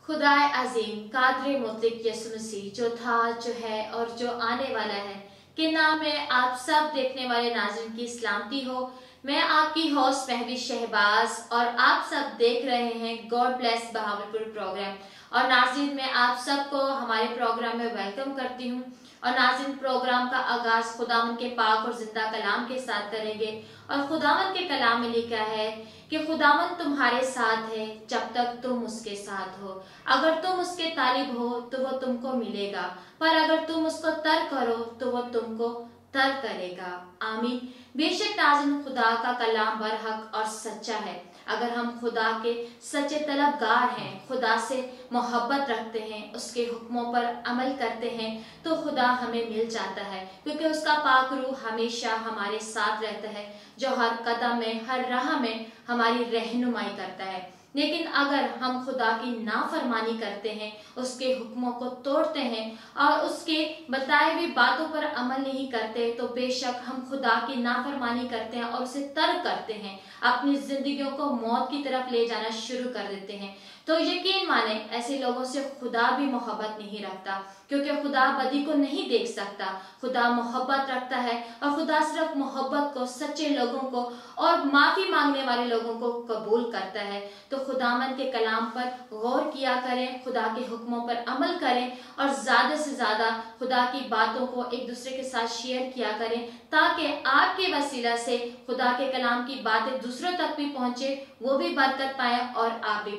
खुदाए अजीम कादर मुतलक यसु मसीह जो था, जो है और जो आने वाला है के नाम में आप सब देखने वाले नाज़रीन की सलामती हो। मैं आपकी होस्ट महविश शहबाज और आप सब देख रहे हैं गॉड ब्लेस बहावलपुर प्रोग्राम। और नाज़रीन मैं आप सबको हमारे प्रोग्राम में वेलकम करती हूँ। और नाज़रीन प्रोग्राम का आगाज खुदावंद के पाक और जिंदा कलाम के साथ करेंगे। और खुदावंद के कलाम में लिखा है कि खुदावंद तुम्हारे साथ है जब तक तुम उसके साथ हो। अगर तुम उसके तालिब हो तो वो तुमको मिलेगा, पर अगर तुम उसको तर्क करो तो वो तुमको तर्क करेगा। आमीन। बेशक नाज़रीन खुदा का कलाम बरहक और सच्चा है। अगर हम खुदा के सच्चे तलबगार हैं, खुदा से मोहब्बत रखते हैं, उसके हुक्मों पर अमल करते हैं तो खुदा हमें मिल जाता है, क्योंकि उसका पाक रूह हमेशा हमारे साथ रहता है, जो हर कदम में हर राह में हमारी रहनुमाई करता है। लेकिन अगर हम खुदा की नाफरमानी करते हैं, उसके हुक्मों को तोड़ते हैं और उसके बताए हुए बातों पर अमल नहीं करते, तो बेशक हम खुदा की नाफरमानी करते हैं और उसे तर्क करते हैं, अपनी जिंदगियों को मौत की तरफ ले जाना शुरू कर देते हैं। तो यकीन माने ऐसे लोगों से खुदा भी मोहब्बत नहीं रखता, क्योंकि खुदा बदी को नहीं देख सकता। खुदा मोहब्बत रखता है और खुदा सिर्फ मोहब्बत को, सच्चे लोगों को और माफी मांगने वाले लोगों को कबूल करता है। तो खुदावंद के कलाम पर गौर किया करें, खुदा के हुक्मों पर अमल करें और ज्यादा से ज्यादा खुदा की बातों को एक दूसरे के साथ शेयर किया करें, ताकि आपके वसीला से खुदा के कलाम की बातें दूसरों तक भी पहुंचे, वो भी बरकत पाए और आप भी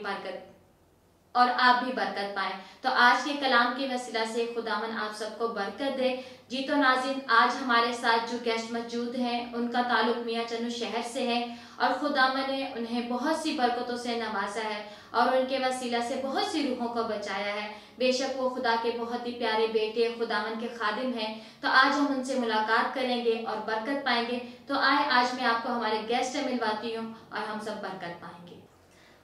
बरकत पाए। तो आज के कलाम के वसीला से खुदावन आप सबको बरकत दे। जी तो नाज़रीन आज हमारे साथ जो गेस्ट मौजूद हैं उनका ताल्लुक मियां चन्नू शहर से है और खुदावन ने उन्हें बहुत सी बरकतों से नवाजा है और उनके वसीला से बहुत सी रूहों को बचाया है। बेशक वो खुदा के बहुत ही प्यारे बेटे खुदावन के खादिम हैं। तो आज हम उनसे मुलाकात करेंगे और बरकत पाएंगे। तो आए आज मैं आपको हमारे गेस्ट से मिलवाती हूँ और हम सब बरकत पाएंगे।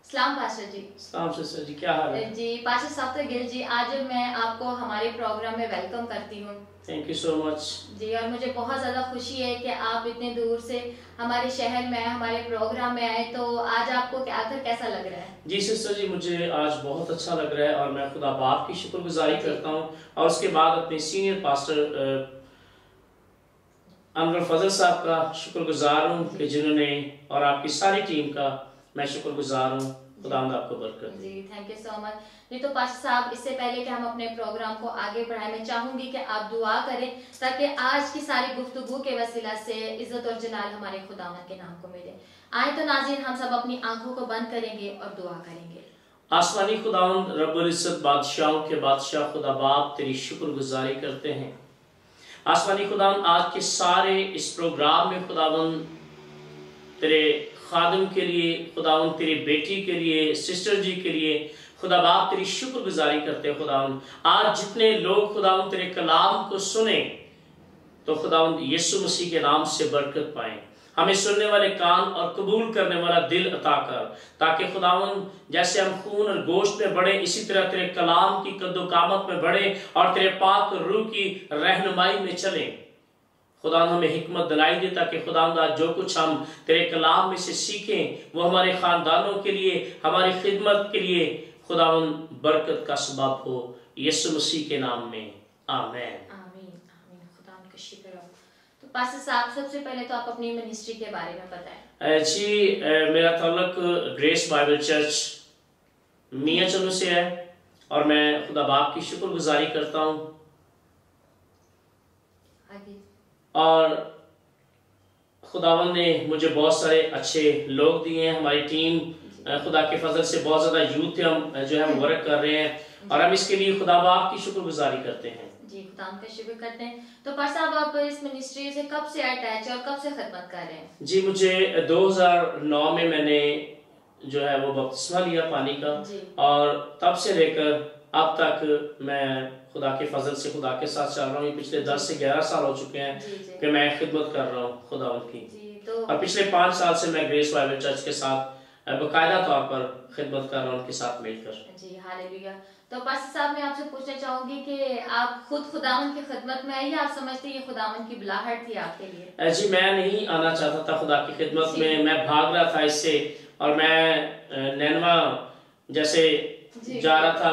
सलाम पास्टर जी। सलाम सिस्टर जी, क्या हाल है? जी पास्टर साफ्तर गिल जी, आज मैं आपको हमारे प्रोग्राम में वेलकम करती हूँ। थैंक यू सो मच जी। और मुझे बहुत ज़्यादा खुशी है कि आप इतने दूर से हमारे शहर में हमारे प्रोग्राम में आए। तो आज आपको आखिर कैसा लग रहा है? जी सिस्टर जी, मुझे आज बहुत अच्छा लग रहा है और मैं खुदा बाप की शुक्रगुजारी करता हूँ और उसके बाद अपने सीनियर पास्टर अनवर फजल साहब का शुक्रगुजार हूँ कि जिन्होंने और आपकी सारी टीम का मैं शुक्रगुजार हूँ। खुदा आपको बरकत जी। Thank you so much. जी तो पास्टर साहब, इससे पहले कि हम अपने प्रोग्राम को आगे बढ़ाएं, मैं चाहूंगी कि आप दुआ करें ताकि आज की सारी गुफ्तगू के वसीला से इज्जत और जलाल हमारे खुदावंद के नाम को मिले। आए तो नाज़रीन हम सब अपनी आंखों को बंद करेंगे और दुआ करेंगे। आसमानी खुदावंद रब्बुल इज्जत बादशाहों के बादशाह खुदा बाप तेरी शुक्रगुजारी करते हैं। आसमानी खुदावंद आज के सारे इस प्रोग्राम में खुदावंद तेरे खादिम के लिए, खुदावंद तेरी बेटी के लिए, सिस्टर जी के लिए खुदा बाप तेरी शुक्रगुजारी करते हैं। खुदावंद आज जितने लोग खुदावंद तेरे कलाम को सुने तो खुदावंद यीशु मसीह के नाम से बरकत पाए। हमें सुनने वाले कान और कबूल करने वाला दिल अता कर, ताकि खुदावंद जैसे हम खून और गोश्त में बढ़े, इसी तरह तेरे कलाम की कद्दो कामत में बढ़े और तेरे पाक रूह की रहनुमाई में चले। खुदा हमें हिकमत दिलाई दे ताकि खुदा जो कुछ हम तेरे कलाम में से सीखें वो हमारे ख़ानदानों के लिए, हमारी खिदमत के लिए खुदावंद बरकत का सबब हो। यीशु मसीह के नाम में आमीन। आमीन आमीन। खुदा उनका शुक्र हो। तो पास्टर साहब, सबसे पहले तो आप अपनी मिनिस्ट्री के बारे में बताएं। जी, मेरा ताल्लुक ग्रेस बाइबल चर्च मियां चन्नू से है और मैं खुदा बाप की शुक्रगुजारी करता हूँ और खुदावंद ने मुझे बहुत सारे अच्छे लोग दिए हैं। हमारी टीम खुदा के फजल से बहुत ज़्यादा यूथ थे, हम जो है वर्क कर रहे हैं और हम इसके लिए खुदा बाप की शुक्रगुजारी करते हैं। जी, खुदा का शुक्र करते हैं। तो पास्टर साहब, आप इस मिनिस्ट्री से कब से अटैच और कब से खिदमत कर रहे हैं? जी, मुझे 2009 में मैंने जो है वो बपतिस्मा लिया पानी का और तब से लेकर अब तक मैं खुदा के फजल से खुदा के साथ चल रहा हूँ। पिछले 10 से 11 साल हो चुके हैं कि मैं खिदमत कर रहा हूँ खुदावंद की। और पिछले 5 साल से मैं ग्रेस बाइबल चर्च के साथ बाकायदा तौर पर खिदमत कर रहा हूँ उनके साथ मिलकर। जी, हालेलुया। तो पास्टर साहब, मैं आपसे पूछना चाहूंगी कि आप खुद खुदावंद की खिदमत में आई, आप समझते हैं ये खुदावंद की बुलाहट थी आपके लिए? जी, मैं नहीं आना चाहता था खुदा की खिदमत में, मैं भाग रहा था इससे और मैं नैनवा जैसे जा रहा था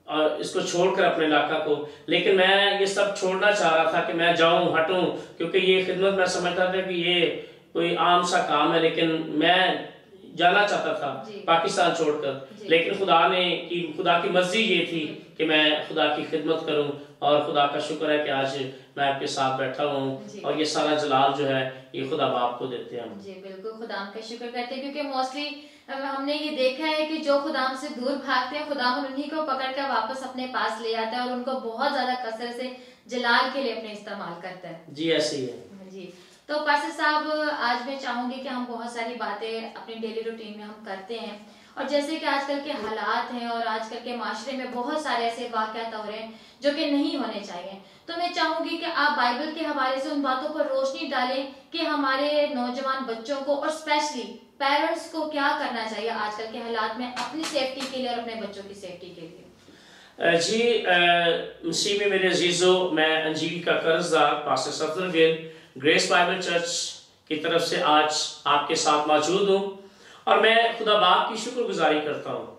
और इसको छोड़कर अपने इलाका को, लेकिन मैं ये सब छोड़ना चाह रहा था कि मैं जाऊं, हटूं, क्योंकि ये खिदमत मैं समझता था कि ये कोई आम सा काम है, लेकिन मैं जाना चाहता था पाकिस्तान छोड़कर। लेकिन खुदा की मर्जी ये थी कि मैं खुदा की खिदमत करूं, और खुदा का शुक्र है कि आज मैं आपके साथ बैठा हुआ हूँ, और ये सारा जलाल जो है ये खुदा बाप को देते हैं हम। जी बिल्कुल, खुदा का शुक्र करते हैं, क्योंकि मोस्टली हमने ये देखा है कि जो खुदा से दूर भागते हैं, खुदा उन्हीं को पकड़कर वापस अपने पास ले आता है और उनको बहुत ज्यादा कसरत से जलाल के लिए अपने इस्तेमाल करता है। जी ऐसे ही है जी। तो पास्टर साहब, आज मैं चाहूंगी कि हम बहुत सारी बातें अपनी डेली रूटीन में हम करते हैं, और जैसे कि आजकल के हालात हैं और आजकल के माशरे में बहुत सारे ऐसे वाक़यात हो रहे हैं जो कि नहीं होने चाहिए, तो मैं चाहूंगी कि आप बाइबल के हवाले से उन बातों पर रोशनी डालें कि हमारे नौजवान बच्चों को और स्पेशली पेरेंट्स को क्या करना चाहिए आजकल के हालात में अपनी सेफ्टी के लिए और अपने बच्चों की सेफ्टी के लिए। जी मसीह में मेरे अजीजों, मैं अंजील का कर्जदार pastor Safdar Gill grace Bible church की तरफ से आज आपके साथ मौजूद हूँ, और मैं खुदा बाप की शुक्रगुजारी करता हूँ।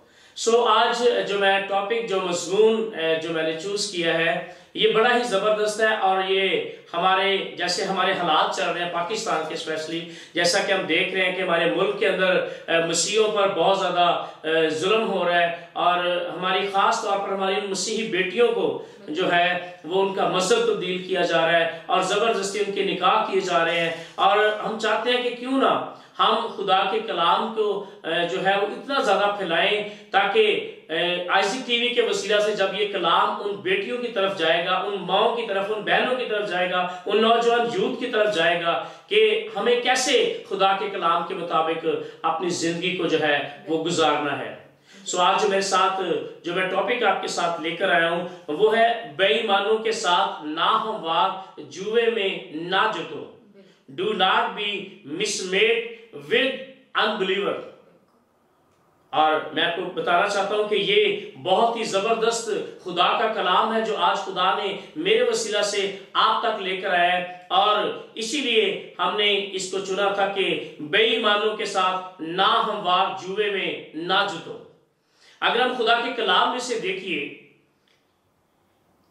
आज जो मैं टॉपिक, जो मज़मून जो मैंने चूज किया है, ये बड़ा ही ज़बरदस्त है, और ये जैसे हमारे हालात चल रहे हैं पाकिस्तान के, स्पेशली जैसा कि हम देख रहे हैं कि हमारे मुल्क के अंदर मसीहियों पर बहुत ज़्यादा जुल्म हो रहा है, और हमारी ख़ास तौर पर हमारी मसीही बेटियों को जो है वो उनका मजहब तब्दील किया जा रहा है, और ज़बरदस्ती उनके निकाह किए जा रहे हैं। और हम चाहते हैं कि क्यों ना हम खुदा के कलाम को जो है वो इतना ज़्यादा फैलाएं, ताकि आईसी टीवी के वसीला से जब ये कलाम उन बेटियों की तरफ जाएगा, उन माओं की तरफ, उन बहनों की तरफ जाएगा, उन नौजवान यूथ की तरफ जाएगा कि हमें कैसे खुदा के कलाम के मुताबिक अपनी जिंदगी को जो है वो गुजारना है। आज जो मेरे साथ जो मैं टॉपिक आपके साथ लेकर आया हूं वो है बेईमानों के साथ ना हमवार, जुए में ना जुटो। Do not be mismated with unbeliever. और मैं आपको बताना चाहता हूं कि ये बहुत ही जबरदस्त खुदा का कलाम है जो आज खुदा ने मेरे वसीला से आप तक लेकर आया है, और इसीलिए हमने इसको चुना था कि बेईमानों के साथ ना हमवार, जुए में ना जुटो। अगर हम खुदा के कलाम में से देखिए,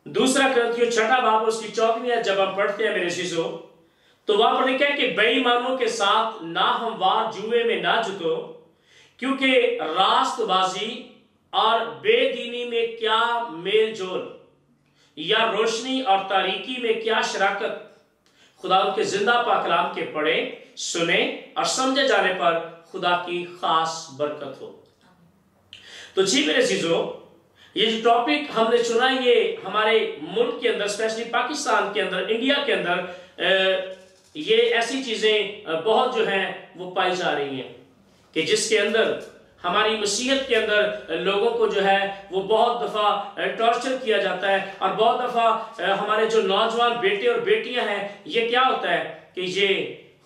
दूसरा ग्रंथियों 6 बाब उसकी 4वीं आयत जब हम पढ़ते हैं मेरे चीजों, तो वहां पर लिखा है कि बेईमानों के साथ ना हमवार, जुए में ना जुटो, क्योंकि रास्तबाजी और बेदीनी में क्या मेल जोल, या रोशनी और तारीकी में क्या शराकत। खुदा के जिंदा पाक कलाम के पढ़े, सुने और समझे जाने पर खुदा की खास बरकत हो। तो जी मेरे चीजों, ये जो टॉपिक हमने चुना, ये हमारे मुल्क के अंदर, स्पेशली पाकिस्तान के अंदर, इंडिया के अंदर ये ऐसी चीजें बहुत जो हैं वो पाई जा रही हैं कि जिसके अंदर हमारी मसीहत के अंदर लोगों को जो है वो बहुत दफा टॉर्चर किया जाता है, और बहुत दफा हमारे जो नौजवान बेटे और बेटियां हैं, ये क्या होता है कि ये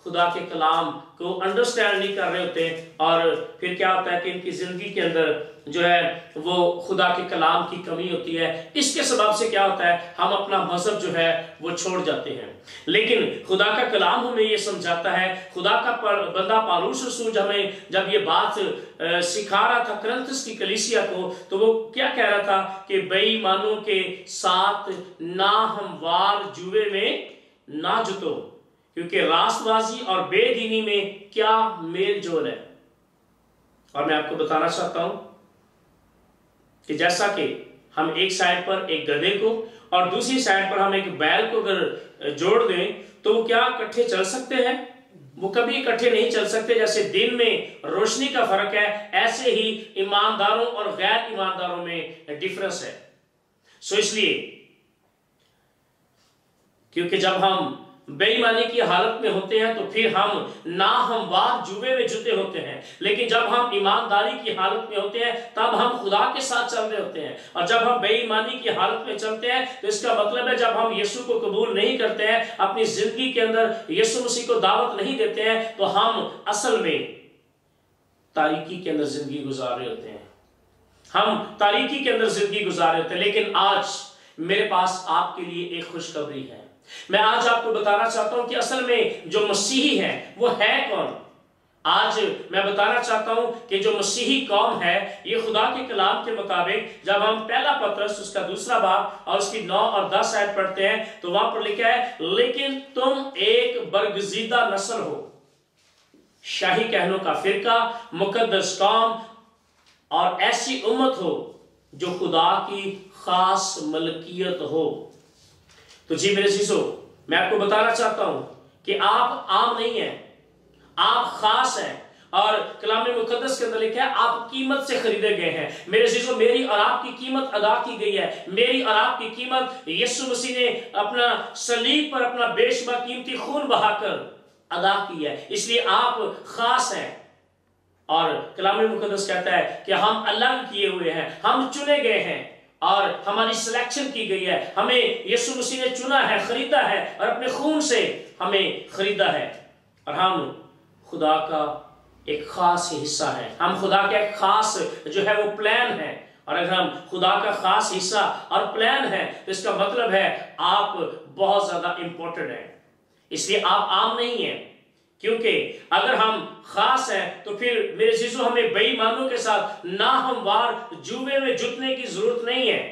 खुदा के कलाम को अंडरस्टैंड नहीं कर रहे होते, और फिर क्या होता है कि इनकी जिंदगी के अंदर जो है वो खुदा के कलाम की कमी होती है। इसके सबब से क्या होता है, हम अपना मजहब जो है वो छोड़ जाते हैं। लेकिन खुदा का कलाम हमें ये समझाता है, खुदा का बंदा पौलुस रसूल हमें जब ये बात सिखा रहा था कुरिन्थुस की कलीसिया को, तो वो क्या कह रहा था कि बेईमानों के साथ ना हमवार, जुए में ना जुटो, क्योंकि रास्तबाजी और बेदीनी में क्या मेल जोल है। और मैं आपको बताना चाहता हूं कि जैसा कि हम एक साइड पर एक गधे को और दूसरी साइड पर हम एक बैल को अगर जोड़ दें, तो वो क्या इकट्ठे चल सकते हैं? वो कभी इकट्ठे नहीं चल सकते। जैसे दिन में रोशनी का फर्क है, ऐसे ही ईमानदारों और गैर ईमानदारों में डिफरेंस है। इसलिए क्योंकि जब हम बेईमानी की हालत में होते हैं तो फिर हम ना हमवार, जुए में जुटे होते हैं, लेकिन जब हम ईमानदारी की हालत में होते हैं तब हम खुदा के साथ चल रहे होते हैं। और जब हम बेईमानी की हालत में चलते हैं तो इसका मतलब है जब हम यीशु को कबूल नहीं करते हैं, अपनी जिंदगी के अंदर यीशु मसीह को दावत नहीं देते हैं, तो हम असल में तारीकी के अंदर जिंदगी गुजार रहे होते हैं। हम तारीकी के अंदर जिंदगी गुजार रहे होते हैं। लेकिन आज मेरे पास आपके लिए एक खुशखबरी है। मैं आज आपको बताना चाहता हूं कि असल में जो मसीही है वो है कौन। आज मैं बताना चाहता हूं कि जो मसीही कौम है, ये खुदा के कलाम के मुताबिक जब हम पहला पत्रस उसका दूसरा बाब और उसकी 9 और 10 आयत पढ़ते हैं तो वहां पर लिखा है, लेकिन तुम एक बरगजीदा नस्ल हो, शाही कहनों का फिरका, मुकद्दस कौम और ऐसी उम्मत हो जो खुदा की खास मलकियत हो। तो जी मेरे चीजों, मैं आपको बताना चाहता हूं कि आप आम नहीं हैं, आप खास हैं। और कलाम मुकद्दस के अंदर लिखा है, आप कीमत से खरीदे गए हैं। मेरे चीजों, मेरी और आपकी कीमत अदा की गई है। मेरी और आपकी कीमत यीशु मसीह ने अपना सलीब पर अपना बेशुमार कीमती खून बहाकर अदा की है, इसलिए आप खास हैं। और कलाम मुकद्दस कहता है कि हम अलग किए हुए हैं, हम चुने गए हैं और हमारी सिलेक्शन की गई है। हमें यीशु मसीह ने चुना है, खरीदा है और अपने खून से हमें खरीदा है। और हम खुदा का एक खास हिस्सा है, हम खुदा का एक खास जो है वो प्लान है। और अगर हम खुदा का खास हिस्सा और प्लान है तो इसका मतलब है आप बहुत ज्यादा इंपॉर्टेंट हैं। इसलिए आप आम नहीं हैं, क्योंकि अगर हम खास हैं तो फिर मेरे जीजू हमें बेईमानों के साथ नाहमवार जुए में जुटने की जरूरत नहीं है।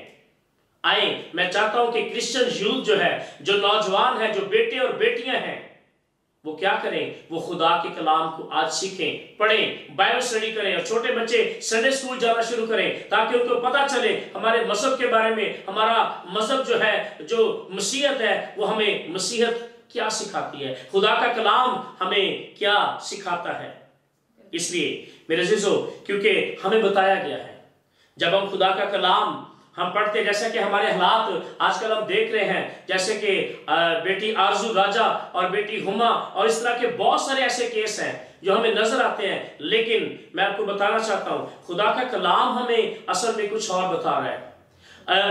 आए, मैं चाहता हूं कि क्रिश्चियन यूथ जो है, जो नौजवान है, जो बेटे और बेटियां हैं, वो क्या करें, वो खुदा के कलाम को आज सीखें, पढ़ें, बाइबल स्टडी करें। और छोटे बच्चे संडे स्कूल जाना शुरू करें ताकि उनको पता चले हमारे मजहब के बारे में। हमारा मजहब जो है, जो मसीहत है, वो हमें मसीहत क्या सिखाती है, खुदा का कलाम हमें क्या सिखाता है। इसलिए मेरे अजीजों, क्योंकि हमें बताया गया है, जब हम खुदा का कलाम हम पढ़ते, जैसे कि हमारे हालात आजकल हम देख रहे हैं, जैसे कि बेटी आरजू राजा और बेटी हुमा और इस तरह के बहुत सारे ऐसे केस हैं जो हमें नजर आते हैं। लेकिन मैं आपको बताना चाहता हूं, खुदा का कलाम हमें असल में कुछ और बता रहा है।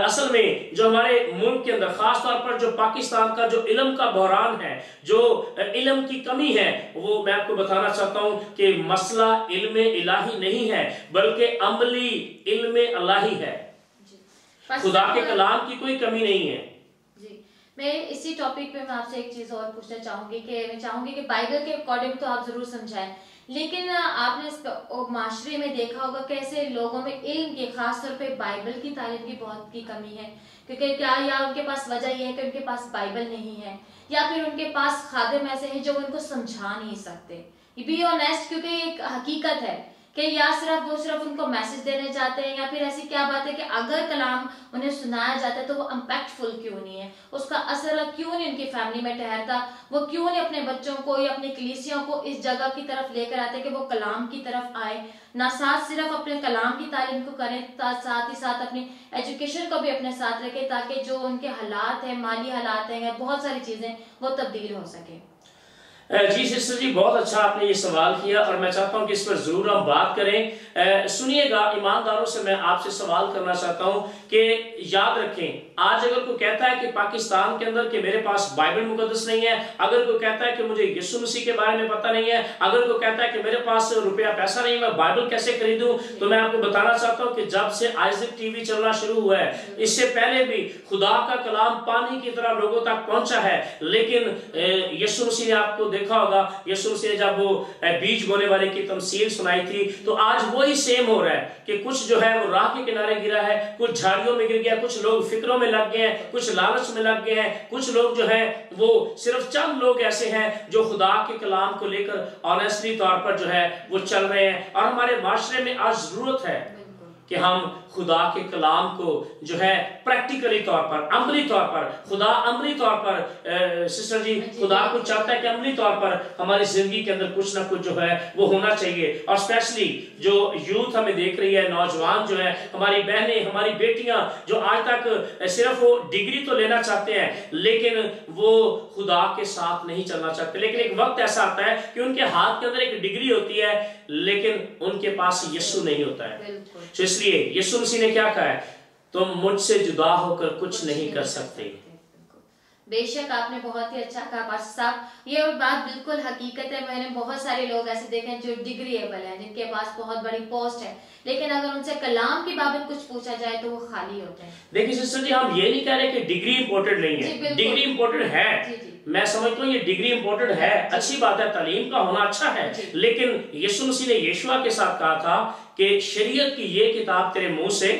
असल में जो हमारे मुल्क के अंदर, खास तौर पर जो पाकिस्तान का जो इल्म का बहरान है, जो इल्म की कमी है, वो मैं आपको बताना चाहता हूं कि मसला इल्म इलाही नहीं है, बल्कि अमली इल्म इलाही है। खुदा के कलाम की कोई कमी नहीं है। जी, मैं इसी टॉपिक पे मैं आपसे एक चीज और पूछना चाहूंगी कि मैं चाहूंगी कि बाइबल के अकॉर्डिंग तो आप जरूर समझाएं, लेकिन आपने इस माशरे में देखा होगा कैसे लोगों में इल्म की, खासतौर पे बाइबल की तालीम की बहुत की कमी है। क्योंकि क्या, या उनके पास वजह यह है कि उनके पास बाइबल नहीं है, या फिर उनके पास खादिम ऐसे हैं जो उनको समझा नहीं सकते। बी ऑनेस्ट, क्योंकि एक हकीकत है कि या वो सिर्फ उनको मैसेज देने जाते हैं, या फिर ऐसी क्या बात है कि अगर कलाम उन्हें सुनाया जाता है तो वो इम्पैक्टफुल क्यों नहीं है, उसका असर क्यों नहीं उनकी फैमिली में ठहरता, वो क्यों नहीं अपने बच्चों को या अपनी कलीसियों को इस जगह की तरफ लेकर आते कि वो कलाम की तरफ आए, ना साथ सिर्फ अपने कलाम की तालीम को करें, साथ ही साथ अपनी एजुकेशन को भी अपने साथ रखें, ताकि जो उनके हालात हैं, माली हालात हैं, या बहुत सारी चीजें वो तब्दील हो सके। जी सिस्टर जी, बहुत अच्छा आपने ये सवाल किया और मैं चाहता हूं कि इस पर जरूर हम बात करें। सुनिएगा, ईमानदारों से मैं आपसे सवाल करना चाहता हूं कि याद रखें, आज अगर कोई कहता है कि पाकिस्तान के अंदर कि मेरे पास बाइबल मुकद्दस नहीं है, अगर कोई कहता है कि मुझे यीशु मसीह के बारे में पता नहीं है, अगर कोई कहता है कि मेरे पास रुपया पैसा नहीं है, मैं बाइबल कैसे खरीदूं, तो मैं आपको बताना चाहता हूं कि जब से आइज़िक टीवी चलना शुरू हुआ है, इससे पहले भी खुदा का कलाम पानी की तरह लोगों तक पहुंचा है। लेकिन यीशु मसीह ने, आपको देखा होगा, यीशु मसीह ने जब वो बीज बोने वाले की तमसील सुनाई थी, तो आज वही सेम हो रहा है कि कुछ जो है वो राह के किनारे गिरा है, कुछ झाड़ियों में गिर गया, कुछ लोग फिक्रों में लग गए हैं, कुछ लालच में लग गए हैं, कुछ लोग जो है वो सिर्फ चंद लोग ऐसे हैं जो खुदा के कलाम को लेकर ऑनेस्टली तौर पर जो है वो चल रहे हैं। और हमारे माशरे में आज जरूरत है कि हम खुदा के कलाम को जो है प्रैक्टिकली तौर पर, अमली तौर पर, खुदा अमली तौर पर, सिस्टर जी, खुदा को चाहता है कि अमली तौर पर हमारी जिंदगी के अंदर कुछ ना कुछ जो है वो होना चाहिए। और स्पेशली जो यूथ हमें देख रही है, नौजवान जो है, हमारी बहनें, हमारी बेटियां, जो आज तक सिर्फ वो डिग्री तो लेना चाहते हैं लेकिन वो खुदा के साथ नहीं चलना चाहते। लेकिन एक वक्त ऐसा आता है कि उनके हाथ के अंदर एक डिग्री होती है लेकिन उनके पास यीशु नहीं होता है। तो इसलिए यीशु मसीह ने क्या कहा है, तुम मुझसे जुदा होकर कुछ नहीं कर सकते। बेशक आपने बहुत ही अच्छा कहा पास्टर साहब, ये बात बिल्कुल हकीकत है। मैंने बहुत सारे लोग ऐसे देखे हैं जो डिग्रीएबल हैं, जिनके पास बहुत बड़ी पोस्ट है, लेकिन अगर उनसे कलाम की बाबत कुछ पूछा जाए तो वो खाली होते हैं। देखिए सिस्टर जी, हम ये नहीं कह रहे कि डिग्री इंपॉर्टेंट नहीं है, डिग्री इंपॉर्टेंट है। मैं समझता हूँ ये डिग्री इंपॉर्टेंट है, अच्छी बात है, तालीम का होना अच्छा है, लेकिन यीशु मसीह ने यीशुआ के साथ कहा था कि शरीयत की ये किताब तेरे मुंह से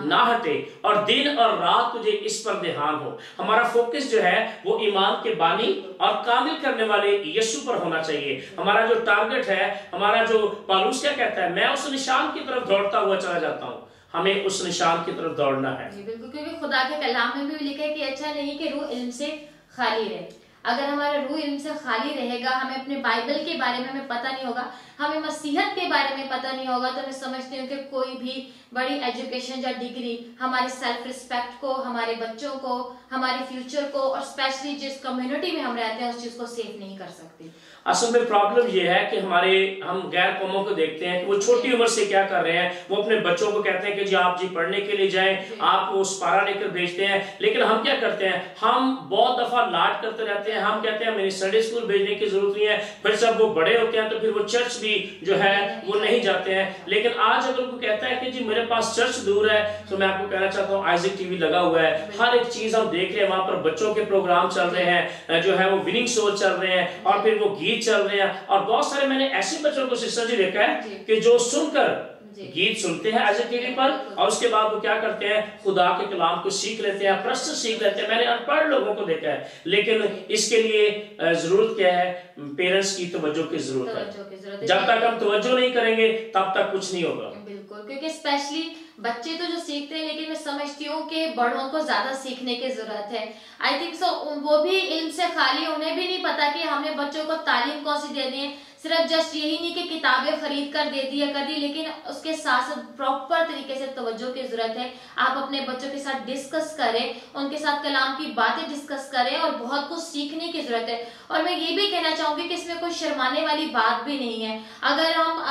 ना हटे और दिन और रात तुझे इस पर ध्यान हो। हमारा फोकस जो है वो ईमान के बानी और कामिल करने वाले यीशु पर होना चाहिए। हमारा जो टारगेट है, हमारा जो पौलुस क्या कहता है, मैं उस निशान की तरफ दौड़ता हुआ चला जाता हूँ, हमें उस निशान की तरफ दौड़ना है। बिल्कुल, क्योंकि खुदा के कलाम में भी लिखा है कि अच्छा नहीं कि रूह इल्म से खाली रहे। अगर हमारा रूह इल्म से खाली रहेगा, हमें अपने बाइबल के बारे में हमें पता नहीं होगा, हमें मसीहत के बारे में पता नहीं होगा, तो मैं समझती हूँ कि कोई भी बड़ी एजुकेशन या डिग्री हमारे सेल्फ रिस्पेक्ट को, हमारे बच्चों को, हमारे फ्यूचर को और स्पेशली जिस कम्युनिटी में हम रहते हैं उस चीज को सेफ नहीं कर सकती। असल में प्रॉब्लम ये है कि हम गैर कौमों को देखते हैं कि वो छोटी उम्र से क्या कर रहे हैं। वो अपने बच्चों को कहते हैं कि जी आप जी पढ़ने के लिए जाएं, आप वो पारा लेकर भेजते हैं, लेकिन हम क्या करते हैं, हम बहुत दफा लाड करते रहते हैं। हम कहते हैं मेरी संडे स्कूल भेजने की जरूरत नहीं है, फिर जब वो बड़े होते हैं तो फिर वो चर्च भी जो है वो नहीं जाते हैं। लेकिन आज अगर उनको कहता है कि जी मेरे पास चर्च दूर है, तो मैं आपको कहना चाहता हूँ आइजैक टीवी लगा हुआ है, हर एक चीज हम देख रहे हैं, वहां पर बच्चों के प्रोग्राम चल रहे हैं, जो है वो विनिंग शो चल रहे हैं और फिर वो गीत चल रहे हैं। और बहुत सारे मैंने ऐसे बच्चों को सिस्टर जी देखा है कि जो सुनकर गीत सुनते हैं आइजैक टीवी पर और उसके बाद वो क्या करते हैं, खुदा के कलाम को सीख लेते हैं, प्रश्न सीख लेते हैं। मैंने अनपढ़ लोगों को देखा है, लेकिन इसके लिए जरूरत क्या है, पेरेंट्स की तवज्जो की जरूरत है। जब तक हम तवज्जो नहीं करेंगे तब तक कुछ नहीं होगा। बिल्कुल, क्योंकि स्पेशली बच्चे तो जो सीखते हैं, लेकिन मैं समझती हूँ कि बड़ों को ज्यादा सीखने की जरूरत है। आई थिंक सो वो भी इल्म से खाली, उन्हें भी नहीं पता कि हमने बच्चों को तालीम कौन सी देनी है। सिर्फ जस्ट यही नहीं कि किताबें खरीद कर दे दी या कर दी, लेकिन उसके साथ साथ प्रॉपर तरीके से तवज्जो की जरूरत है। आप अपने बच्चों के साथ डिस्कस करें, उनके साथ कलाम की बातें डिस्कस करें और बहुत कुछ सीखने की जरूरत है। और मैं ये भी कहना चाहूंगी कि इसमें कोई शर्माने वाली बात भी नहीं है। अगर हम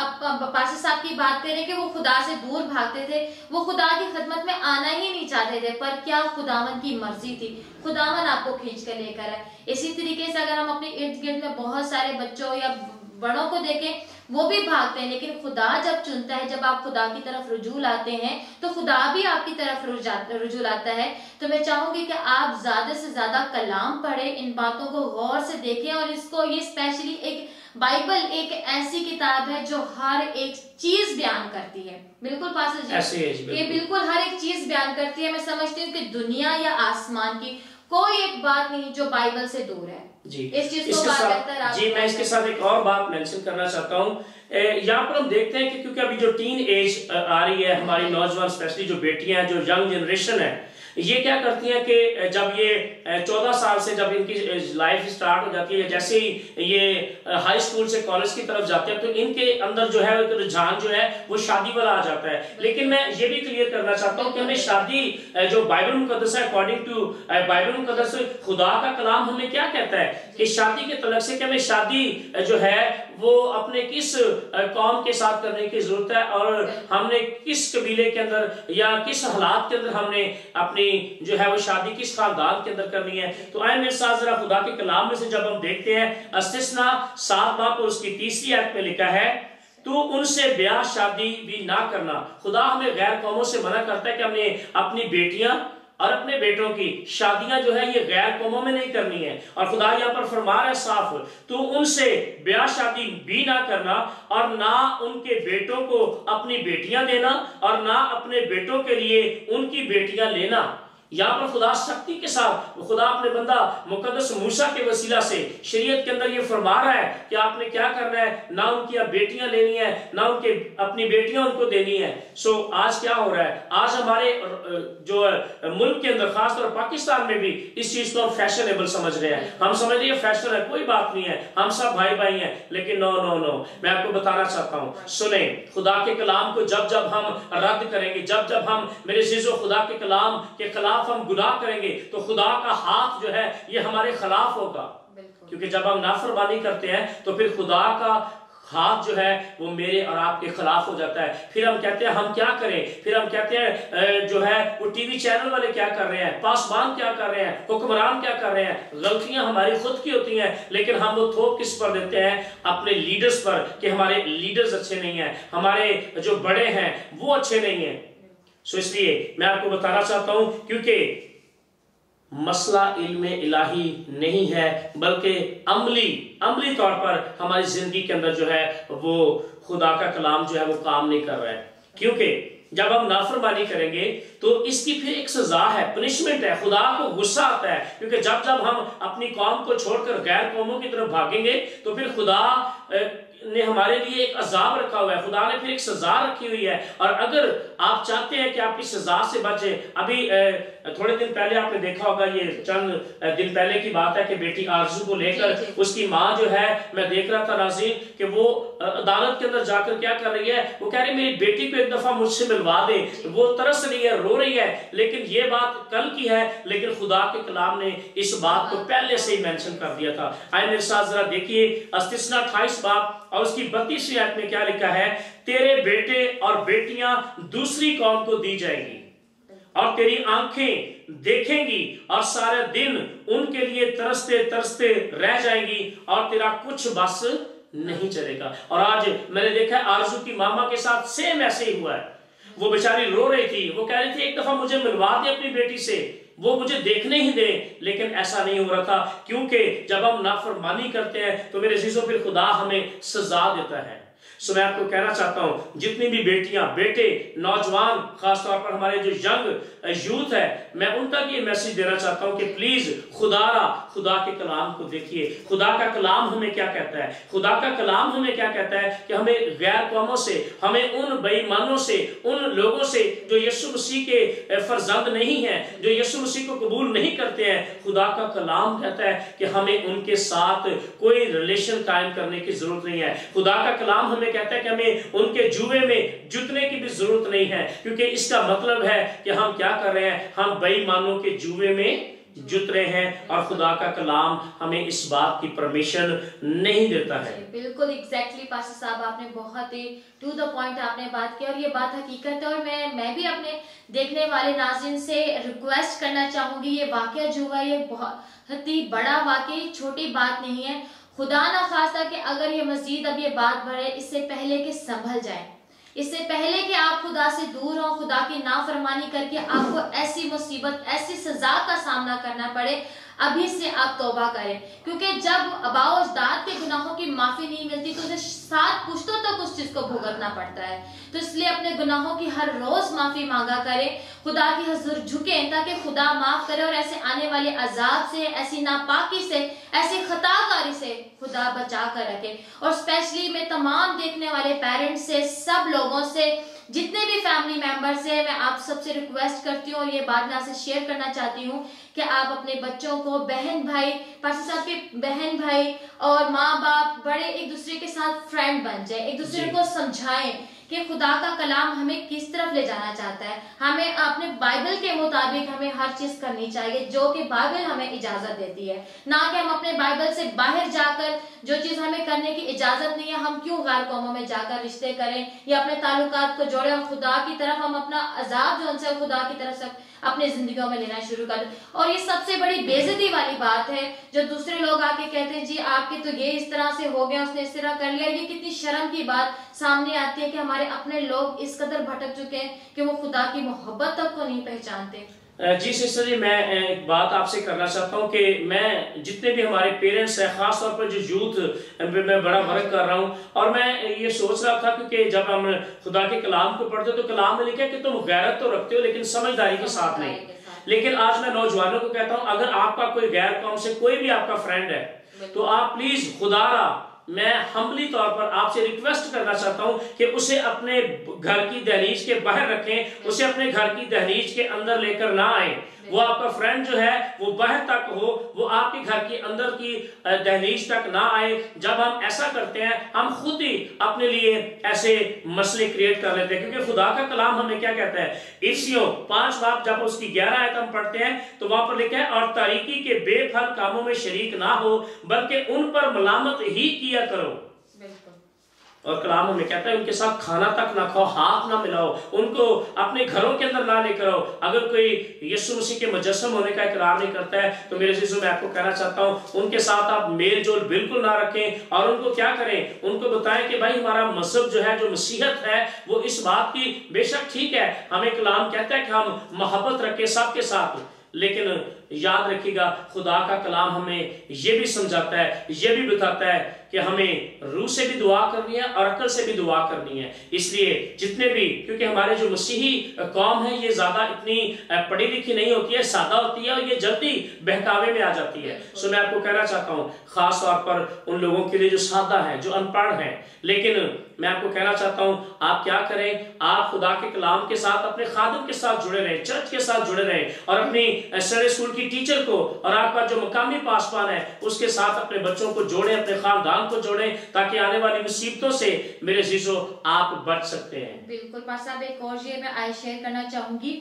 पास्टर साहब की बात करें कि वो खुदा से दूर भागते थे, वो खुदा की खिदमत में आना ही नहीं चाहते थे, पर क्या खुदावन की मर्जी थी, खुदावन आपको खींच कर लेकर आए। इसी तरीके से अगर हम अपने इर्द गिर्द में बहुत सारे बच्चों या बड़ों को देखें, वो भी भागते हैं, लेकिन खुदा जब चुनता है, जब आप खुदा की तरफ रुजू लाते हैं तो खुदा भी आपकी तरफ रुजू लाता है। तो मैं चाहूंगी कि आप ज्यादा से ज्यादा कलाम पढ़ें, इन बातों को गौर से देखें और इसको, ये स्पेशली एक बाइबल एक ऐसी किताब है जो हर एक चीज बयान करती है। बिल्कुल पास्टर जी, ये बिल्कुल हर एक चीज बयान करती है। मैं समझती हूँ कि दुनिया या आसमान की कोई एक बात नहीं जो बाइबल से दूर है। जी, इस चीज को मैं इसके साथ एक और बात मेंशन करना चाहता हूँ। यहाँ पर हम देखते हैं कि क्योंकि अभी जो टीन एज आ रही है, हमारी नौजवान स्पेशली जो बेटियां हैं, जो यंग जनरेशन है, ये क्या करती हैं कि जब ये 14 साल से जब इनकी लाइफ स्टार्ट हो जाती है, जैसे ही ये हाई स्कूल से कॉलेज की तरफ जाते हैं, तो इनके अंदर जो है रुझान जो है वो शादी वाला आ जाता है। लेकिन मैं ये भी क्लियर करना चाहता हूँ कि हमें शादी, जो बाइबल मुकद्दस है, अकॉर्डिंग टू बाइबल मुकद्दस, खुदा का कलाम हमें क्या कहता है कि शादी के तलक से कि हमें शादी जो है वो अपने किस कौम के साथ करने की जरूरत है और हमने किस कबीले के अंदर या किस हालात के अंदर हमने अपनी जो है वो शादी किस खानदान के अंदर करनी है। तो आए मेरे साथ जरा खुदा के कलाम में से जब हम देखते हैं, इस्तिस्ना 7 बाब और उसकी 3री आयत में लिखा है, तो उनसे ब्याह शादी भी ना करना। खुदा हमें गैर कौमों से मना करता है कि हमने अपनी बेटियां और अपने बेटों की शादियां जो है ये गैर कौमों में नहीं करनी है। और खुदा यहाँ पर फरमा रहा है साफ, तो उनसे ब्याह शादी भी ना करना और ना उनके बेटों को अपनी बेटियां देना और ना अपने बेटों के लिए उनकी बेटियां लेना। यहाँ पर खुदा शक्ति के साथ, खुदा अपने बंदा मुकद्दस मूसा के वसीला से शरीयत के अंदर ये फरमा रहा है कि आपने क्या करना है, ना उनकी अब बेटियां लेनी है, ना उनके अपनी बेटियां उनको देनी है। सो आज क्या हो रहा है, आज हमारे जो मुल्क के अंदर, खासतौर पाकिस्तान में भी इस चीज को हम फैशनेबल समझ रहे हैं। हम समझ रहे हैं फैशन है, कोई बात नहीं है, हम सब भाई भाई हैं। लेकिन नो नो नो, मैं आपको बताना चाहता हूँ, सुने, खुदा के कलाम को जब जब हम रद्द करेंगे, जब जब हम मेरे चीजों खुदा के कलाम के खिलाफ हम गुनाह करेंगे, तो खुदा का हाथ जो है ये हमारे खिलाफ होगा। क्योंकि जब हम नाफरमानी करते हैं तो फिर खुदा का हाथ जो है वो मेरे और आपके खिलाफ हो जाता है। फिर हम कहते हैं हम क्या करें, फिर हम कहते हैं जो है वो टीवी चैनल वाले क्या कर रहे हैं, पासबान क्या कर रहे हैं, हुक्मरान क्या कर रहे हैं। गलतियां हमारी खुद की होती हैं, लेकिन हम वो थोप किस पर देते हैं, अपने लीडर्स पर, कि हमारे लीडर्स अच्छे नहीं हैं, हमारे जो बड़े हैं वो अच्छे नहीं हैं। सो इसलिए मैं आपको बताना चाहता हूं, क्योंकि मसला इल्म इलाही नहीं है, बल्कि अमली तौर पर हमारी जिंदगी के अंदर जो है वो खुदा का कलाम जो है वो काम नहीं कर रहा है। क्योंकि जब हम नाफरमानी करेंगे तो इसकी फिर एक सजा है, पनिशमेंट है। खुदा को गुस्सा आता है, क्योंकि जब हम अपनी कौम को छोड़कर गैर कौमों की तरफ भागेंगे तो फिर खुदा ने हमारे लिए एक अजाब रखा हुआ है, खुदा ने फिर एक सजा रखी हुई है। और अगर आप चाहते हैं कि आप इस सजा से बचे, अभी थोड़े दिन पहले आपने देखा होगा, ये चंद दिन पहले की बात है कि बेटी आरजू को लेकर उसकी माँ जो है, मैं देख रहा था नाज़रीन कि वो अदालत के अंदर जाकर क्या कर रही है, वो कह रही है मेरी बेटी को एक दफा मुझसे मिलवा दे। वो तरस रही है, रो रही है, लेकिन ये बात कल की है, लेकिन खुदा के कलाम ने इस बात को पहले से ही मेंशन कर दिया था। आइए मेरे साथ जरा देखिए इस्तिस्ना 28 बाब और उसकी 32वीं आयत में क्या लिखा है, तेरे बेटे और बेटियां दूसरी कौम को दी जाएंगी और तेरी आंखें देखेंगी और सारे दिन उनके लिए तरसते तरसते रह जाएंगी और तेरा कुछ बस नहीं चलेगा। और आज मैंने देखा आरजू की मामा के साथ सेम ऐसे ही हुआ है। वो बेचारी रो रही थी, वो कह रही थी एक दफा मुझे मिलवा दे अपनी बेटी से, वो मुझे देखने ही दे, लेकिन ऐसा नहीं हो रहा था। क्योंकि जब हम नाफरमानी करते हैं तो मेरे अजीजों फिर खुदा हमें सजा देता है। सो मैं आपको कहना चाहता हूं, जितनी भी बेटियां बेटे नौजवान, खासतौर पर हमारे जो यंग यूथ है, मैं उन तक ये मैसेज देना चाहता हूं कि प्लीज खुदा के कलाम को देखिए। खुदा का कलाम हमें क्या कहता है, खुदा का कलाम हमें क्या कहता है कि हमें गैर कौमों से, हमें उन बेईमानों से, उन लोगों से जो यीशु मसीह के फर्जंद नहीं है, जो यीशु मसीह को कबूल नहीं करते हैं, खुदा का कलाम कहता है कि हमें उनके साथ कोई रिलेशन कायम करने की जरूरत नहीं है। खुदा का कलाम हमें कहता है कि हमें उनके जुए में जुतने की भी जरूरत नहीं है, क्योंकि इसका मतलब है कि हम क्या कर रहे हैं, हम बेईमानों के जुए में जुत रहे हैं और खुदा का कलाम हमें इस बात की परमिशन नहीं देता है। बिल्कुल एग्जैक्टली पास्टर साहब, आपने बहुत ही टू द पॉइंट आपने बात की और ये बात हकीकत है। और मैं भी अपने देखने वाले नाज़रीन से रिक्वेस्ट करना चाहूंगी, ये वाकया जो है ये बहुत ही बड़ा वाकया, छोटी बात नहीं है। खुदा ना खास्ता कि अगर ये मजीद अब ये बात बढ़े, इससे पहले कि संभल जाए, इससे पहले कि आप खुदा से दूर हो, खुदा की नाफरमानी करके आपको ऐसी मुसीबत, ऐसी सजा का सामना करना पड़े, अभी से आप तौबा करें। क्योंकि जब अबाओ अजदाद के गुनाहों की माफी नहीं मिलती तो उसे 7 पुश्तों तक उस चीज को भुगतना पड़ता है। तो इसलिए अपने गुनाहों की हर रोज माफी मांगा करें, खुदा की हुजूर झुकें ताकि खुदा माफ करे और ऐसे आने वाले अजाब से, ऐसी नापाकी से, ऐसी खताकारी से खुदा बचा कर रखे। और स्पेशली मैं तमाम देखने वाले पेरेंट्स से, सब लोगों से, जितने भी फैमिली मेंबर्स हैं, मैं आप सबसे रिक्वेस्ट करती हूँ और ये बात मैं आपसे शेयर करना चाहती हूँ कि आप अपने बच्चों को, बहन भाई, पास्टर साहब के बहन भाई और माँ बाप बड़े एक दूसरे के साथ फ्रेंड बन जाए, एक दूसरे को समझाएं कि खुदा का कलाम हमें किस तरफ ले जाना चाहता है। हमें अपने बाइबल के मुताबिक हमें हर चीज करनी चाहिए जो कि बाइबल हमें इजाजत देती है, ना कि हम अपने बाइबल से बाहर जाकर जो चीज हमें करने की इजाजत नहीं है, हम क्यों गैर कौमों में जाकर रिश्ते करें या अपने ताल्लुकात को जोड़े और खुदा की तरफ हम अपना अजाब जो उनसे खुदा की तरफ से अपने जिंदगियों में लेना शुरू कर। और ये सबसे बड़ी बेइज्जती वाली बात है जो दूसरे लोग आके कहते हैं जी आपके तो ये इस तरह से हो गया, उसने इस तरह कर लिया। ये कितनी शर्म की बात सामने आती है कि हमारे अपने लोग इस कदर भटक चुके हैं कि वो खुदा की मोहब्बत तक को नहीं पहचानते। जी सिस्टर जी, मैं एक बात आपसे करना चाहता हूँ कि मैं जितने भी हमारे पेरेंट्स हैं, खास तौर पर जो यूथ मैं बड़ा वर्क कर रहा हूँ, और मैं ये सोच रहा था क्योंकि जब हम खुदा के कलाम को पढ़ते तो कलाम में लिखा है कि तुम गैरत तो रखते हो लेकिन समझदारी के साथ नहीं। लेकिन आज मैं नौजवानों को कहता हूँ, अगर आपका कोई गैर कौम से कोई भी आपका फ्रेंड है तो आप प्लीज खुदारा, मैं हम्बली तौर पर आपसे रिक्वेस्ट करना चाहता हूं कि उसे अपने घर की दहलीज के बाहर रखें, उसे अपने घर की दहलीज के अंदर लेकर ना आए। वो आपका फ्रेंड जो है वो बाहर तक हो, वो आपके घर के अंदर की दहलीज तक ना आए। जब हम ऐसा करते हैं हम खुद ही अपने लिए ऐसे मसले क्रिएट कर लेते हैं, क्योंकि खुदा का कलाम हमें क्या कहता है, इफ्सियों 5 बाब जब उसकी 11 आयत हम पढ़ते हैं तो वहां पर लिखा है, और तारीकी के बेफल कामों में शरीक ना हो बल्कि उन पर मलामत ही किया करो। और कलाम हमें कहता है उनके साथ खाना तक ना खाओ, हाथ ना मिलाओ, उनको अपने घरों के अंदर ना लेकर आओ। अगर कोई यीशु मसीह के मुजस्सम होने का इकरार नहीं करता है तो मेरे अजीजों मैं आपको कहना चाहता हूं उनके साथ आप मेल जोल बिल्कुल ना रखें। और उनको क्या करें, उनको बताएं कि भाई हमारा मजहब जो है, जो मसीहत है, वो इस बात की बेशक ठीक है, हमें कलाम कहता है कि हम मोहब्बत रखें सबके साथ, लेकिन याद रखिएगा खुदा का कलाम हमें यह भी समझाता है, यह भी बताता है कि हमें रूह से भी दुआ करनी है और अकल से भी दुआ करनी है। इसलिए जितने भी, क्योंकि हमारे जो मसीही कौम है ये ज्यादा इतनी पढ़ी लिखी नहीं होती है, सादा होती है और ये जल्दी बहकावे में आ जाती है। सो मैं आपको कहना चाहता हूँ खास तौर पर उन लोगों के लिए जो सादा है, जो अनपढ़ है, लेकिन मैं आपको कहना चाहता हूँ आप क्या करें, आप खुदा के कलाम के साथ अपने खादिम के साथ जुड़े रहें, चर्च के साथ जुड़े रहें और अपनी संडे स्कूल की टीचर को और आपका जो मकामी पासवान है उसके साथ अपने बच्चों को जोड़ें, अपने खानदान को जोड़ें, ताकि आने वाली मुसीबतों से मेरे जीजो आप बच सकते हैं। बिल्कुल पास साहब, एक और ये मैं आज शेयर करना चाहूंगी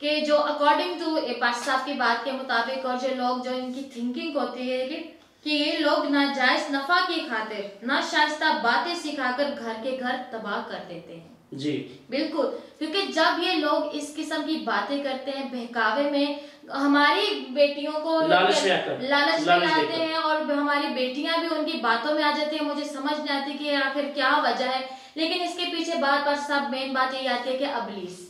कि जो अकॉर्डिंग टू पास साहब की बात के मुताबिक और जो लोग जो इनकी थिंकिंग होती है कि ये लोग नाजायज नफा की खातिर नाशाइस्ता बातें सिखाकर घर के घर तबाह कर देते हैं। जी बिल्कुल, क्योंकि जब ये लोग इस किस्म की बातें करते हैं बहकावे में, हमारी बेटियों को लालच में लाते हैं और हमारी बेटियां भी उनकी बातों में आ जाती है। मुझे समझ नहीं आती कि आखिर क्या वजह है, लेकिन इसके पीछे बात सब मेन बात यही आती है कि इब्लीस,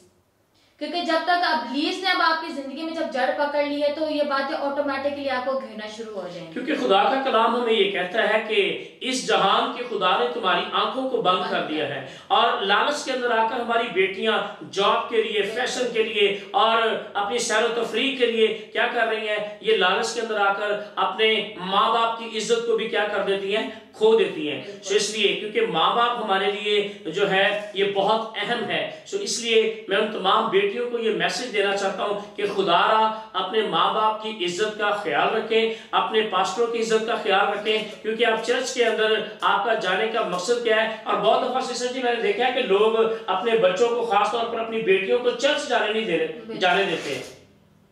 क्योंकि जब तक इब्लीस ने अब आपकी जिंदगी में जब जड़ पकड़ ली है तो ये बातें ऑटोमेटिकली आपको घेरना शुरू हो जाएंगी। क्योंकि खुदा का कलाम हमें ये कहता है कि इस जहान के खुदा ने तुम्हारी आंखों को बंद कर दिया है, और लालच के अंदर आकर हमारी बेटियां जॉब के लिए, फैशन के लिए और अपनी सैर तफरीह के लिए क्या कर रही हैं, ये लालच के अंदर आकर अपने माँ बाप की इज्जत को भी क्या कर देती हैं, खो देती हैं। सो इसलिए क्योंकि माँ बाप हमारे लिए जो है ये बहुत अहम है, सो इसलिए मैं उन तमाम बेटियों को ये मैसेज देना चाहता हूँ कि खुदारा अपने माँ बाप की इज्जत का ख्याल रखें, अपने पास्टरों की इज्जत का ख्याल रखें, क्योंकि आप चर्च के अंदर आपका जाने का मकसद क्या है। और बहुत दफा सिस्टर जी मैंने देखा है कि लोग अपने बच्चों को, खासतौर पर अपनी बेटियों को चर्च जाने देते हैं।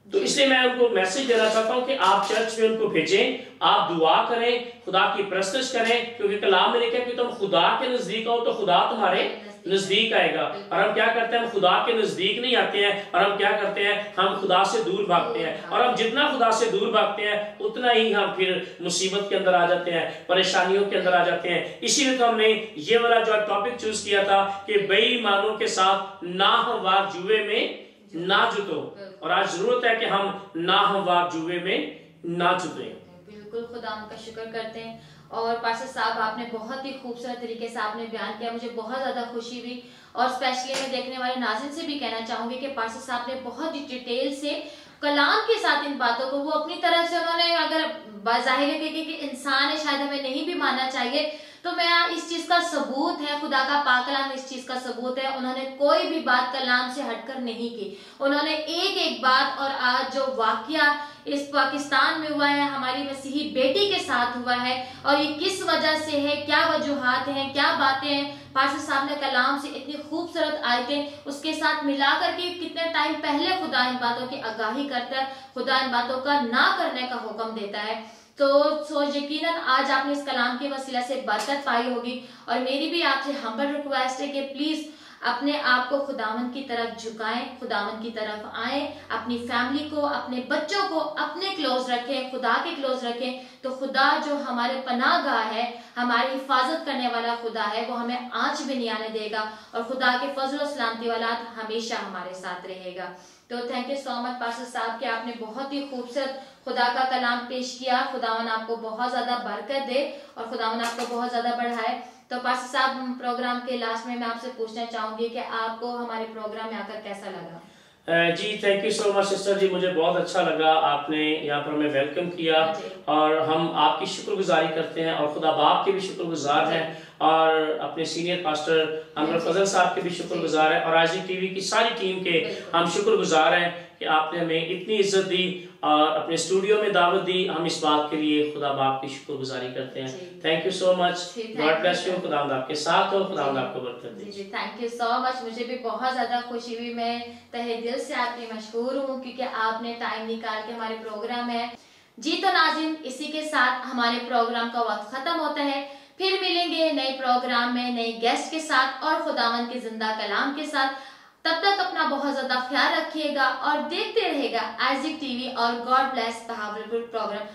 तो इसलिए मैं उनको मैसेज देना चाहता हूं कि आप चर्च में उनको भेजें, आप दुआ करें, खुदा की प्रस्तुत करें, क्योंकि कलाम में लिखा है कि तुम खुदा के नजदीक आओ तो खुदा तुम्हारे नजदीक आएगा। और हम क्या करते हैं, हम खुदा के नजदीक नहीं आते हैं, और हम क्या करते हैं, हम खुदा से दूर भागते हैं। और हम जितना खुदा से दूर भागते हैं उतना ही हम फिर मुसीबत के अंदर आ जाते हैं, परेशानियों के अंदर आ जाते हैं। इसीलिए तो हमने ये वाला जो टॉपिक चूज किया था कि बेईमानों के साथ नाहमवार जुए में ना जुटो, और आज जरूरत है कि हम नाहमवार जुए में ना जुटे। बिल्कुल, खुदा का शुक्र करते हैं। और पास्टर साहब आपने बहुत ही खूबसूरत तरीके से आपने बयान किया, मुझे बहुत ज्यादा खुशी हुई। और स्पेशली मैं देखने वाले नाज़रीन से भी कहना चाहूंगी कि पास्टर साहब ने बहुत ही डिटेल से कलाम के साथ इन बातों को वो अपनी तरह से उन्होंने, अगर बाज़ाहिर है कि इंसान है, शायद हमें नहीं भी मानना चाहिए, तो मैं इस चीज का सबूत है, खुदा का पाक कलाम इस चीज का सबूत है, उन्होंने कोई भी बात कलाम से हटकर नहीं की। उन्होंने एक एक बात, और आज जो वाकया इस पाकिस्तान में हुआ है, हमारी मसीही बेटी के साथ हुआ है, और ये किस वजह से है, क्या वजूहात हैं, क्या बातें हैं, पास्टर साहब ने कलाम से इतनी खूबसूरत आयतें उसके साथ मिलाकर के कितने टाइम पहले खुदा इन बातों की आगाही करता है, खुदा इन बातों का ना करने का हुक्म देता है। तो यकीनन आज आपने इस कलाम के वसीला से बरकत पाई होगी। और मेरी भी आपसे हम्बल रिक्वेस्ट है कि प्लीज अपने आप को खुदावन की तरफ झुकाएं, खुदावन की तरफ आए, अपनी फैमिली को, अपने बच्चों को अपने क्लोज रखें, खुदा के क्लोज रखें, तो खुदा जो हमारे पनाहगाह है, हमारी हिफाजत करने वाला खुदा है, वो हमें आंच भी नहीं आने देगा, और खुदा के फजल और सलामती वाला हमेशा हमारे साथ रहेगा। तो thank you so much pastor साहब कि आपने बहुत ही खूबसूरत खुदा का कलाम पेश किया। खुदावन आपको बहुत ज्यादा बरकत दे और खुदावन आपको बहुत ज्यादा बढ़ाए। तो पास्टर साहब, प्रोग्राम के लास्ट में मैं आपसे पूछना चाहूंगी कि आपको हमारे प्रोग्राम में आकर कैसा लगा? जी thank you so much sister ji, मुझे बहुत अच्छा लगा, आपने यहाँ पर हमें वेलकम किया, और हम आपकी शुक्रगुजारी करते हैं, और खुदा बाप के भी शुक्रगुजार हैं, और अपने सीनियर पास्टर अनवर फजल साहब के भी शुक्रगुजार हैं, और आईजी टीवी की सारी टीम के हम शुक्रगुजार हैं कि आपने हमें इतनी इज्जत दी और अपने स्टूडियो में दावत दी। हम इस बात के लिए खुदा बाप की शुक्रगुजारी करते हैं। Thank you so much, God bless you, खुदा आपके साथ हो, खुदा आपको बरकत दे। जी थैंक यू सो मच, मुझे भी बहुत ज्यादा खुशी हुई, मैं तहे दिल से आपकी मशहूर हूँ क्योंकि आपने टाइम निकाल के हमारे प्रोग्राम है। जी तो नाज़रीन, इसी के साथ हमारे प्रोग्राम का वक्त खत्म होता है। फिर मिलेंगे नए प्रोग्राम में नए गेस्ट के साथ और खुदावन के जिंदा कलाम के साथ। तब तक अपना बहुत ज्यादा ख्याल रखिएगा और देखते रहेगा आइज़िक टीवी और गॉड ब्लेस बहावलपुर प्रोग्राम।